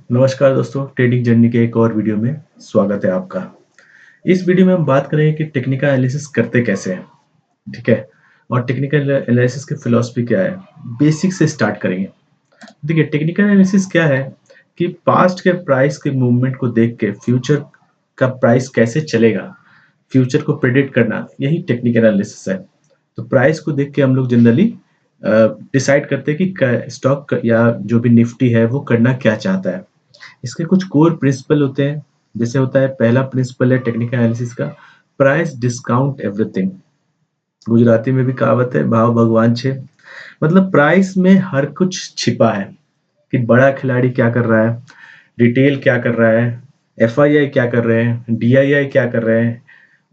नमस्कार दोस्तों, trading journey के एक और वीडियो में स्वागत है आपका। इस वीडियो में हम बात करेंगे कि टेक्निकल एनालिसिस करते कैसे हैं, ठीक है? और टेक्निकल एनालिसिस की फिलॉसफी क्या है? बेसिक से स्टार्ट करेंगे। देखिए, टेक्निकल एनालिसिस क्या है कि पास्ट के प्राइस के मूवमेंट को देख के फ्यूचर का प्राइस कैसे चलेगा, फ्यूचर को प्रेडिक्ट करना, यही टेक्निकल एनालिसिस है। तो प्राइस को देख के हम लोग जनरली डिसाइड करते हैं कि स्टॉक या जो भी निफ्टी है वो करना क्या चाहता है। इसके कुछ कोर प्रिंसिपल होते हैं। जैसे होता है, पहला प्रिंसिपल है टेक्निकल एनालिसिस का, प्राइस डिस्काउंट एवरीथिंग। गुजराती में भी कहावत है, भाव भगवान छे। मतलब प्राइस में हर कुछ छिपा है कि बड़ा खिलाड़ी क्या कर रहा है, रिटेल क्या कर रहा है, एफआईआई क्या कर रहे हैं, डीआईआई क्या कर रहे हैं,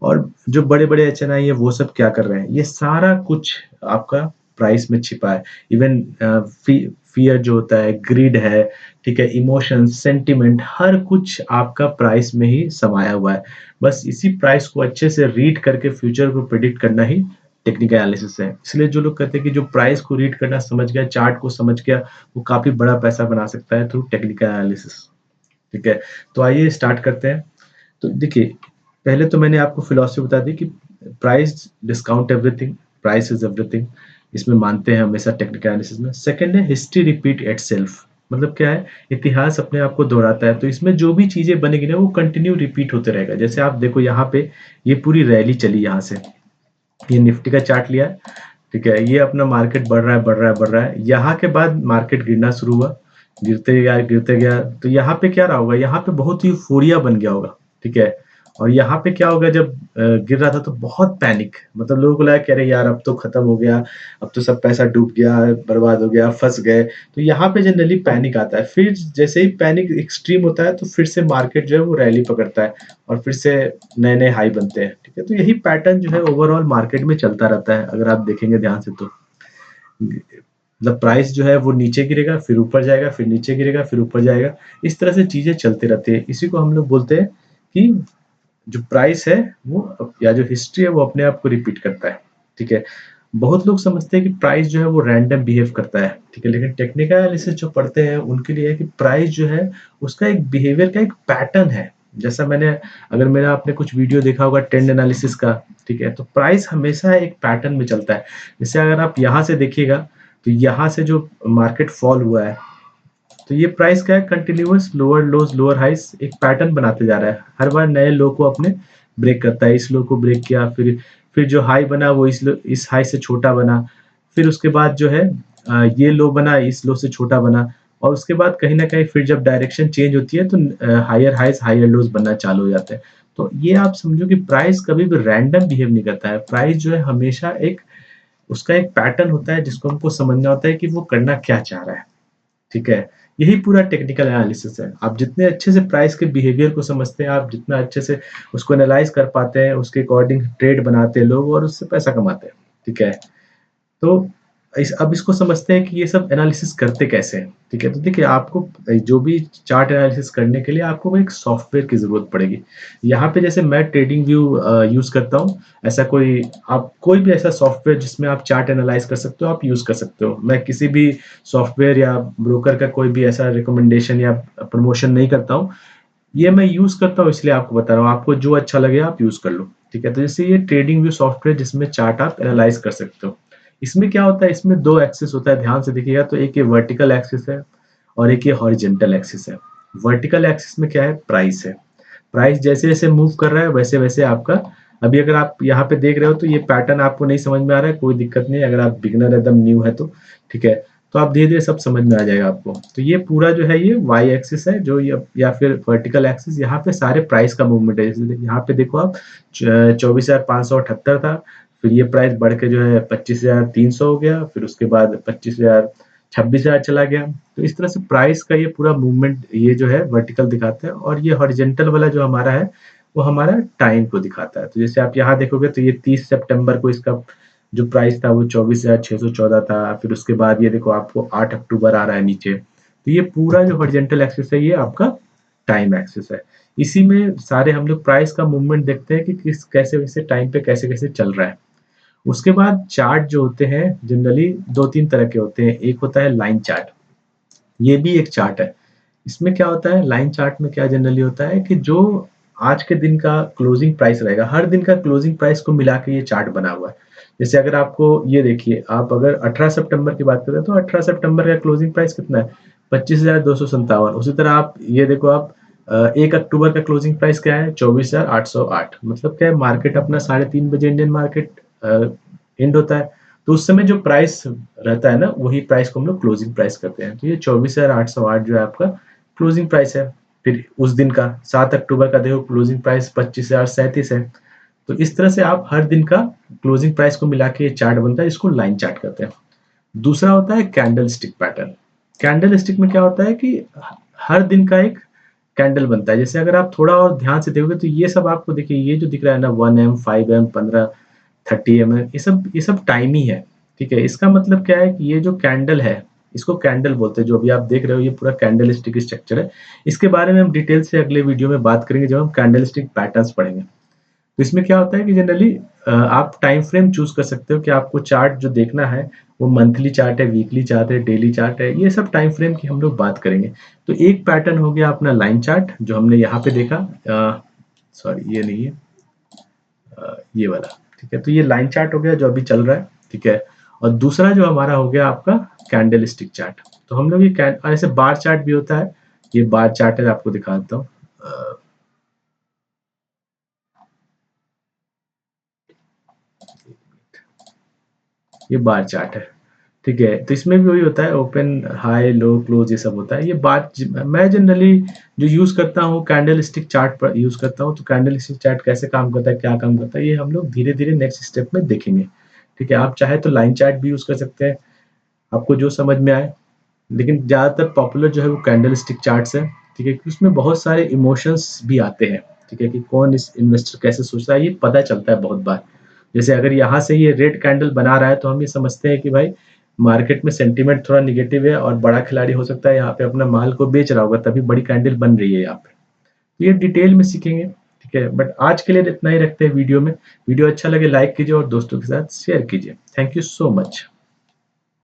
और जो बड़े बड़े एचएनआई है वो सब क्या कर रहे हैं। ये सारा कुछ आपका प्राइस में छिपा है। इवन फियर जो होता है, ग्रीड है, ठीक है, इमोशन, सेंटिमेंट, हर कुछ आपका प्राइस में ही समाया हुआ है। बस इसी प्राइस को अच्छे से रीड करके फ्यूचर को प्रिडिक्ट करना ही टेक्निकल एनालिसिस है। इसलिए जो लोग कहते हैं कि जो प्राइस को रीड करना समझ गया, चार्ट को समझ गया, वो काफी बड़ा पैसा बना सकता है थ्रू टेक्निकल एनालिसिस। ठीक है, तो आइए स्टार्ट करते हैं। तो देखिए, पहले तो मैंने आपको फिलॉसफी बता दी कि price discount everything, price is everything. इसमें मानते हैं हमेशा टेक्निकल एनालिसिस में। सेकंड है हिस्ट्री रिपीट इटसेल्फ। मतलब क्या है, इतिहास अपने आप को दोहराता है। तो इसमें जो भी चीजें बनेगी ना वो कंटिन्यू रिपीट होते रहेगा। जैसे आप देखो यहाँ पे ये पूरी रैली चली यहाँ से, ये निफ्टी का चार्ट लिया है, ठीक है, ये अपना मार्केट बढ़ रहा है बढ़ रहा है बढ़ रहा है। यहाँ के बाद मार्केट गिरना शुरू हुआ, गिरते गया। तो यहाँ पे क्या रहा होगा, यहाँ पे बहुत ही यूफोरिया बन गया होगा, ठीक है। और यहाँ पे क्या होगा, जब गिर रहा था तो बहुत पैनिक, मतलब लोगों को लगा कि अरे यार अब तो खत्म हो गया, अब तो सब पैसा डूब गया, बर्बाद हो गया, फंस गए। तो यहाँ पे जनरली पैनिक आता है। फिर जैसे ही पैनिक एक्सट्रीम होता है तो फिर से मार्केट जो है वो रैली पकड़ता है और फिर से नए नए हाई बनते हैं, ठीक है। तो यही पैटर्न जो है ओवरऑल मार्केट में चलता रहता है, अगर आप देखेंगे ध्यान से तो। मतलब प्राइस जो है वो नीचे गिरेगा, फिर ऊपर जाएगा, फिर नीचे गिरेगा, फिर ऊपर जाएगा। इस तरह से चीजें चलती रहती है। इसी को हम लोग बोलते हैं कि जो प्राइस है वो या जो हिस्ट्री है वो अपने आप को रिपीट करता है, ठीक है। बहुत लोग समझते हैं कि प्राइस जो है वो रैंडम बिहेव करता है, ठीक है, लेकिन टेक्निकल एनालिसिस जो पढ़ते हैं उनके लिए है कि प्राइस जो है उसका एक बिहेवियर का एक पैटर्न है। जैसा मैंने, अगर मेरा आपने कुछ वीडियो देखा होगा ट्रेंड एनालिसिस का, ठीक है, तो प्राइस हमेशा एक पैटर्न में चलता है। जैसे अगर आप यहाँ से देखिएगा तो यहाँ से जो मार्केट फॉल हुआ है, तो ये प्राइस क्या है, कंटिन्यूअस लोअर लोज लोअर हाइस एक पैटर्न बनाते जा रहा है। हर बार नए लो को अपने ब्रेक करता है। इस लो को ब्रेक किया, फिर जो हाई बना वो इस हाई से छोटा बना, फिर उसके बाद जो है ये लो बना, इस लो से छोटा बना, और उसके बाद कहीं ना कहीं फिर जब डायरेक्शन चेंज होती है तो हायर हाइस हायर लोज बनना चालू हो जाते हैं। तो ये आप समझो कि प्राइस कभी भी रैंडम बिहेव नहीं करता है। प्राइस जो है हमेशा एक, उसका एक पैटर्न होता है जिसको हमको समझना होता है कि वो करना क्या चाह रहा है, ठीक है। यही पूरा टेक्निकल एनालिसिस है। आप जितने अच्छे से प्राइस के बिहेवियर को समझते हैं, आप जितना अच्छे से उसको एनालाइज कर पाते हैं, उसके अकॉर्डिंग ट्रेड बनाते हैं लोग और उससे पैसा कमाते हैं, ठीक है। तो अब इसको समझते हैं कि ये सब एनालिसिस करते कैसे हैं, ठीक है। तो देखिए, आपको जो भी चार्ट एनालिसिस करने के लिए आपको एक सॉफ्टवेयर की जरूरत पड़ेगी। यहाँ पे जैसे मैं ट्रेडिंग व्यू यूज करता हूँ, ऐसा कोई, आप कोई भी ऐसा सॉफ्टवेयर जिसमें आप चार्ट एनालाइज कर सकते हो आप यूज कर सकते हो। मैं किसी भी सॉफ्टवेयर या ब्रोकर का कोई भी ऐसा रिकमेंडेशन या प्रमोशन नहीं करता हूँ। ये मैं यूज करता हूँ इसलिए आपको बता रहा हूँ, आपको जो अच्छा लगे आप यूज कर लो, ठीक है। तो जैसे ये ट्रेडिंग व्यू सॉफ्टवेयर जिसमें चार्ट आप एनालाइज कर सकते हो। इसमें क्या होता है, इसमें दो एक्सिस होता है, ध्यान से देखिएगा। तो एक ये वर्टिकल एक्सिस है और एक ये हॉरिजेंटल एक्सिस है। वर्टिकल एक्सिस में क्या है, प्राइस है। प्राइस जैसे जैसे मूव कर रहा है वैसे वैसे आपका, अभी अगर आप यहाँ पे देख रहे हो तो ये पैटर्न आपको नहीं समझ में आ रहा है, कोई दिक्कत नहीं है, अगर आप बिगनर एकदम न्यू है तो, ठीक है। तो आप धीरे धीरे सब समझ में आ जाएगा आपको। तो ये पूरा जो है ये वाई एक्सिस है, जो ये या फिर वर्टिकल एक्सिस, यहाँ पे सारे प्राइस का मूवमेंट है। जैसे यहाँ पे देखो आप, 24,578 था, फिर ये प्राइस बढ़ के जो है 25,300 हो गया, फिर उसके बाद 26,000 चला गया। तो इस तरह से प्राइस का ये पूरा मूवमेंट ये जो है वर्टिकल दिखाता है। और ये हॉरिजेंटल वाला जो हमारा है वो हमारा टाइम को दिखाता है। तो जैसे आप यहाँ देखोगे तो ये 30 सितंबर को इसका जो प्राइस था वो 24,614 था। फिर उसके बाद ये देखो आपको 8 अक्टूबर आ रहा है नीचे। तो ये पूरा जो हॉरिजेंटल एक्सिस है ये आपका टाइम एक्सिस है। इसी में सारे हम लोग प्राइस का मूवमेंट देखते हैं कि किस कैसे वैसे टाइम पे कैसे कैसे चल रहा है। उसके बाद चार्ट जो होते हैं जनरली दो तीन तरह के होते हैं। एक होता है लाइन चार्ट, ये भी एक चार्ट है। इसमें क्या होता है, लाइन चार्ट में क्या जनरली होता है कि जो आज के दिन का क्लोजिंग प्राइस रहेगा, हर दिन का क्लोजिंग प्राइस को मिला के ये चार्ट बना हुआ है। जैसे अगर आपको ये देखिए, आप अगर 18 सितंबर की बात करें तो 18 सितंबर का क्लोजिंग प्राइस कितना है, 25,257। उसी तरह आप ये देखो, आप 1 अक्टूबर का क्लोजिंग प्राइस क्या है, 24,808। मतलब क्या है, मार्केट अपना 3:30 बजे इंडियन मार्केट एंड होता है, तो उस समय जो प्राइस रहता है ना, वही प्राइस को हम लोग क्लोजिंग प्राइस करते हैं। तो ये 24,808 जो है आपका क्लोजिंग प्राइस है। फिर उस दिन का 7 अक्टूबर का देखो, क्लोजिंग प्राइस 25,037 है। तो इस तरह से आप हर दिन का क्लोजिंग प्राइस को मिला के ये चार्ट बनता है, इसको लाइन चार्ट कहते हैं। दूसरा होता है candle stick pattern. Candle stick में क्या होता है कि हर दिन का एक कैंडल बनता है। जैसे अगर आप थोड़ा और ध्यान से देखोगे तो ये सब आपको देखिए, ये जो दिख रहा है ना, 1M, 5M, 15, 30M, ये सब टाइम ही है। ठीक है, इसका मतलब क्या है कि ये जो कैंडल है, इसको कैंडल बोलते हैं। जो अभी आप देख रहे हो, ये पूरा कैंडल स्टिक स्ट्रक्चर है। इसके बारे में हम डिटेल से अगले वीडियो में बात करेंगे, जब हम कैंडल स्टिक पैटर्न्स पढ़ेंगे। तो इसमें क्या होता है कि जनरली आप टाइम फ्रेम चूज कर सकते हो कि आपको चार्ट जो देखना है, वो मंथली चार्ट है, वीकली चार्ट है, डेली चार्ट है। ये सब टाइम फ्रेम की हम लोग बात करेंगे। तो एक पैटर्न हो गया अपना लाइन चार्ट, जो हमने यहाँ पे देखा। सॉरी, ये नहीं है, ये वाला। ठीक है, तो ये लाइन चार्ट हो गया जो अभी चल रहा है। ठीक है, और दूसरा जो हमारा हो गया आपका कैंडल स्टिक चार्ट। तो हम लोग ये ऐसे बार चार्ट भी होता है। ये बार चार्ट है, आपको दिखा देता हूँ। ये बार चार्ट है। ठीक है, तो इसमें भी वही होता है, ओपन, हाई, लो, क्लोज, ये सब होता है। ये बात मैं जनरली जो यूज करता हूँ, कैंडल स्टिक चार्ट पर यूज करता हूँ। तो कैंडल स्टिक चार्ट कैसे काम करता है, क्या काम करता है, ये हम लोग धीरे धीरे नेक्स्ट स्टेप में देखेंगे। ठीक है, आप चाहे तो लाइन चार्ट भी यूज कर सकते हैं, आपको जो समझ में आए। लेकिन ज्यादातर पॉपुलर जो है वो कैंडल स्टिक चार्ट्स है। ठीक है, क्योंकि उसमें बहुत सारे इमोशंस भी आते हैं। ठीक है, कि कौन इस इन्वेस्टर कैसे सोच रहा है, ये पता चलता है बहुत बार। जैसे अगर यहाँ से ये रेड कैंडल बना रहा है, तो हम ये समझते हैं कि भाई मार्केट में सेंटीमेंट थोड़ा निगेटिव है, और बड़ा खिलाड़ी हो सकता है यहाँ पे अपना माल को बेच रहा होगा, तभी बड़ी कैंडल बन रही है यहाँ पे। तो ये डिटेल में सीखेंगे। ठीक है, बट आज के लिए इतना ही रखते हैं वीडियो में। वीडियो अच्छा लगे लाइक कीजिए और दोस्तों के साथ शेयर कीजिए। Thank you so much.